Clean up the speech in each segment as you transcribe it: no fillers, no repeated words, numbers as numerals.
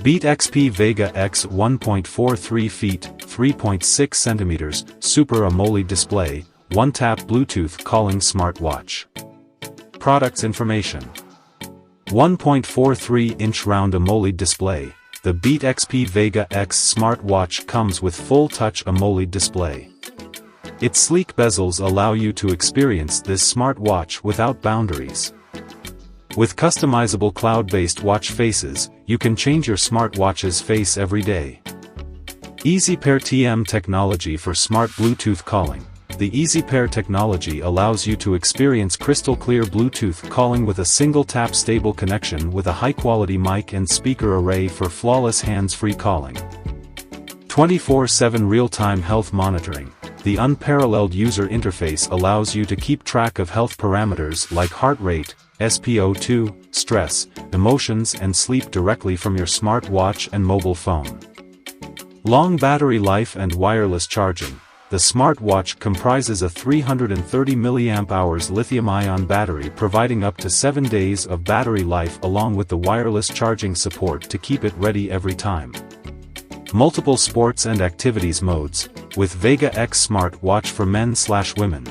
beatXP Vega X 1.43 feet, 3.6 centimeters, Super AMOLED display, one-tap Bluetooth calling smartwatch. Products information. 1.43-inch round AMOLED display. The beatXP Vega X smartwatch comes with full-touch AMOLED display. Its sleek bezels allow you to experience this smartwatch without boundaries. With customizable cloud-based watch faces, you can change your smartwatch's face every day. Easy Pair TM technology for smart Bluetooth calling. The Easy Pair technology allows you to experience crystal-clear Bluetooth calling with a single-tap stable connection with a high-quality mic and speaker array for flawless hands-free calling. 24/7 real-time health monitoring. The unparalleled user interface allows you to keep track of health parameters like heart rate, SpO2, stress, emotions and sleep directly from your smartwatch and mobile phone. Long battery life and wireless charging. The smartwatch comprises a 330 mAh lithium-ion battery providing up to 7 days of battery life along with the wireless charging support to keep it ready every time. Multiple sports and activities modes, with Vega X smartwatch for men/women.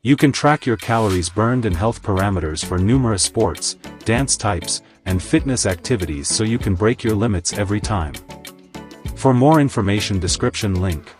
You can track your calories burned and health parameters for numerous sports, dance types, and fitness activities so you can break your limits every time. For more information, description link.